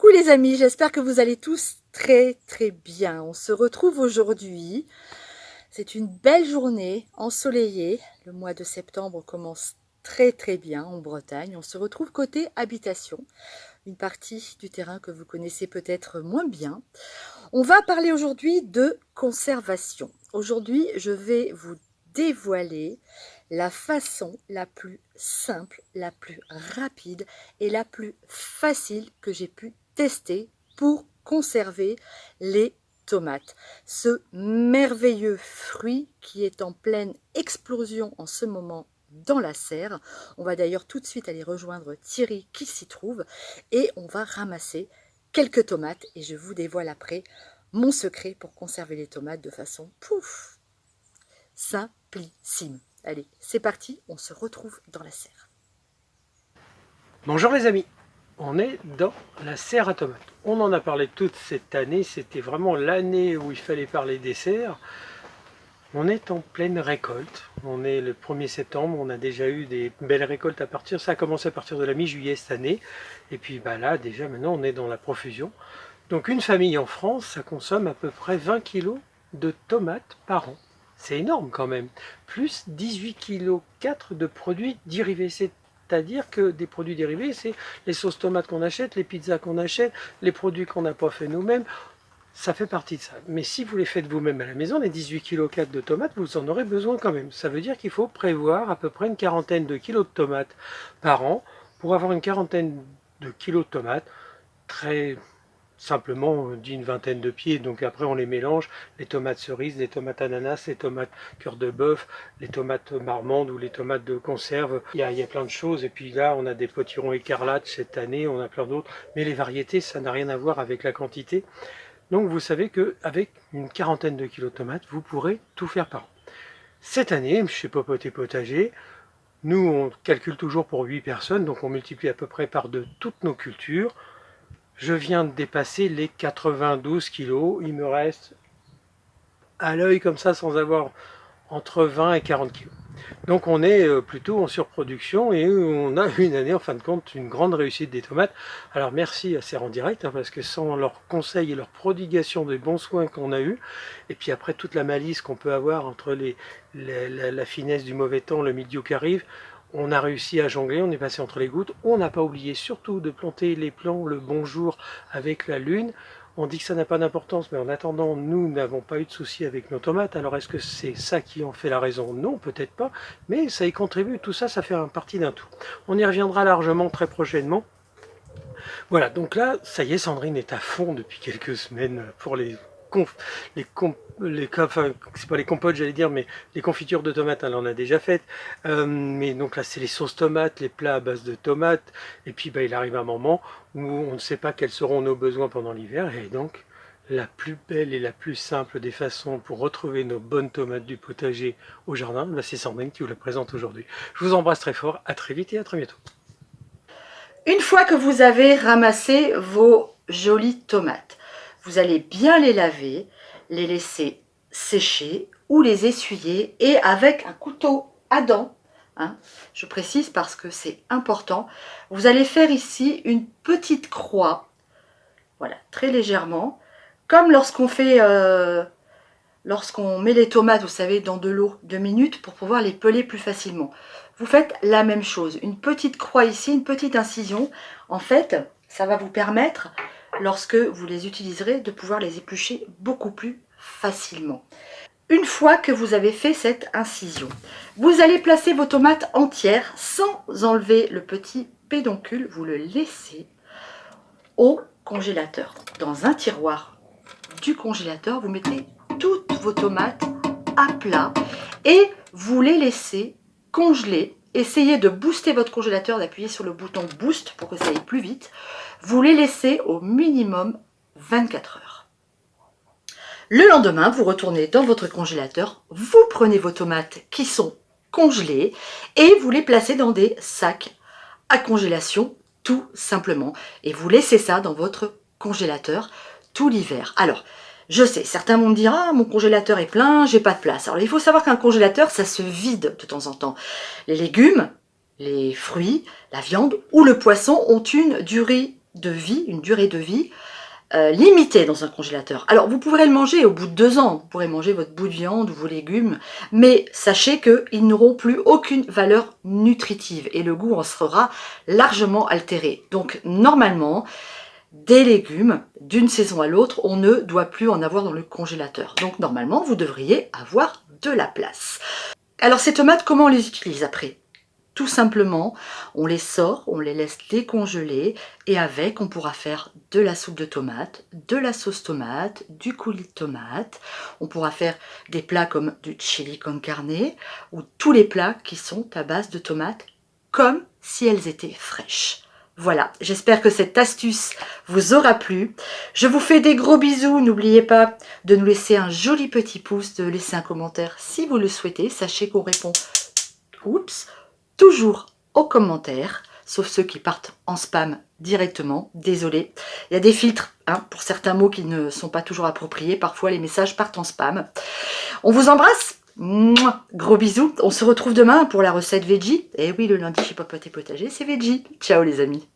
Coucou les amis, j'espère que vous allez tous très bien. On se retrouve aujourd'hui. C'est une belle journée ensoleillée. Le mois de septembre commence très bien en Bretagne. On se retrouve côté habitation, une partie du terrain que vous connaissez peut-être moins bien. On va parler aujourd'hui de conservation. Aujourd'hui, je vais vous dévoiler la façon la plus simple, la plus rapide et la plus facile que j'ai pu tester pour conserver les tomates. Ce merveilleux fruit qui est en pleine explosion en ce moment dans la serre. On va d'ailleurs tout de suite aller rejoindre Thierry qui s'y trouve et on va ramasser quelques tomates et je vous dévoile après mon secret pour conserver les tomates de façon pouf, simplissime. Allez, c'est parti, on se retrouve dans la serre. Bonjour les amis, on est dans la serre à tomates. On en a parlé toute cette année, c'était vraiment l'année où il fallait parler des serres. On est en pleine récolte, on est le 1er septembre, on a déjà eu des belles récoltes à partir, ça a commencé à partir de la mi-juillet cette année. Et puis là, déjà maintenant on est dans la profusion. Donc une famille en France, ça consomme à peu près 20 kg de tomates par an. C'est énorme quand même. Plus 18,4 kg de produits dérivés. C'est-à-dire que des produits dérivés, c'est les sauces tomates qu'on achète, les pizzas qu'on achète, les produits qu'on n'a pas fait nous-mêmes. Ça fait partie de ça. Mais si vous les faites vous-même à la maison, les 18,4 kg de tomates, vous en aurez besoin quand même. Ça veut dire qu'il faut prévoir à peu près une quarantaine de kilos de tomates par an pour avoir une quarantaine de kilos de tomates très simplement d'une vingtaine de pieds. Donc après on les mélange, les tomates cerises, les tomates ananas, les tomates cœur de bœuf, les tomates marmandes ou les tomates de conserve. Il y a plein de choses. Et puis là on a des potirons écarlates cette année, on a plein d'autres. Mais les variétés, ça n'a rien à voir avec la quantité. Donc vous savez qu'avec une quarantaine de kilos de tomates, vous pourrez tout faire par an. Cette année, chez Popote et Potager, nous on calcule toujours pour 8 personnes, donc on multiplie à peu près par 2 toutes nos cultures. Je viens de dépasser les 92 kilos. Il me reste à l'œil comme ça, sans avoir entre 20 et 40 kilos. Donc on est plutôt en surproduction et on a une année en fin de compte une grande réussite des tomates. Alors merci à Serre en Direct, parce que sans leurs conseils et leur prodigation des bons soins qu'on a eu, et puis après toute la malice qu'on peut avoir entre la finesse du mauvais temps, le milieu qui arrive, on a réussi à jongler, on est passé entre les gouttes. On n'a pas oublié surtout de planter les plants le bon jour avec la lune. On dit que ça n'a pas d'importance, mais en attendant, nous n'avons pas eu de soucis avec nos tomates. Alors est-ce que c'est ça qui en fait la raison? Non, peut-être pas, mais ça y contribue. Tout ça, ça fait partie d'un tout. On y reviendra largement très prochainement. Voilà, donc là, ça y est, Sandrine est à fond depuis quelques semaines pour c'est pas les compotes j'allais dire, mais les confitures de tomates elle en a déjà faites, mais donc là c'est les sauces tomates, les plats à base de tomates, et puis il arrive un moment où on ne sait pas quels seront nos besoins pendant l'hiver, et donc la plus belle et la plus simple des façons pour retrouver nos bonnes tomates du potager au jardin, c'est Sandrine qui vous la présente aujourd'hui. Je vous embrasse très fort, à très vite et à très bientôt. Une fois que vous avez ramassé vos jolies tomates, vous allez bien les laver, les laisser sécher ou les essuyer et avec un couteau à dents, je précise parce que c'est important, vous allez faire ici une petite croix, voilà, très légèrement, comme lorsqu'on fait, lorsqu'on met les tomates, vous savez, dans de l'eau 2 minutes pour pouvoir les peler plus facilement. Vous faites la même chose, une petite croix ici, une petite incision. En fait, ça va vous permettre, lorsque vous les utiliserez, de pouvoir les éplucher beaucoup plus facilement. Une fois que vous avez fait cette incision, vous allez placer vos tomates entières sans enlever le petit pédoncule. Vous le laissez au congélateur. Dans un tiroir du congélateur, vous mettez toutes vos tomates à plat et vous les laissez congeler. Essayez de booster votre congélateur, d'appuyer sur le bouton boost pour que ça aille plus vite. Vous les laissez au minimum 24 heures. Le lendemain, vous retournez dans votre congélateur, vous prenez vos tomates qui sont congelées et vous les placez dans des sacs à congélation tout simplement. Et vous laissez ça dans votre congélateur tout l'hiver. Alors, je sais, certains vont me dire « Ah, mon congélateur est plein, j'ai pas de place ». Alors, il faut savoir qu'un congélateur, ça se vide de temps en temps. Les légumes, les fruits, la viande ou le poisson ont une durée de vie, une durée de vie limitée dans un congélateur. Alors vous pourrez le manger au bout de 2 ans, vous pourrez manger votre bout de viande ou vos légumes, mais sachez qu'ils n'auront plus aucune valeur nutritive et le goût en sera largement altéré. Donc normalement, des légumes, d'une saison à l'autre, on ne doit plus en avoir dans le congélateur. Donc normalement, vous devriez avoir de la place. Alors ces tomates, comment on les utilise après? Tout simplement, on les sort, on les laisse décongeler et avec, on pourra faire de la soupe de tomate, de la sauce tomate, du coulis de tomate. On pourra faire des plats comme du chili con carne ou tous les plats qui sont à base de tomates comme si elles étaient fraîches. Voilà, j'espère que cette astuce vous aura plu. Je vous fais des gros bisous. N'oubliez pas de nous laisser un joli petit pouce, de laisser un commentaire si vous le souhaitez. Sachez qu'on répond toujours aux commentaires, sauf ceux qui partent en spam directement. Désolé, il y a des filtres pour certains mots qui ne sont pas toujours appropriés. Parfois, les messages partent en spam. On vous embrasse. Mouah, gros bisous. On se retrouve demain pour la recette veggie. Et oui, le lundi chez Papote et Potager, c'est veggie. Ciao les amis.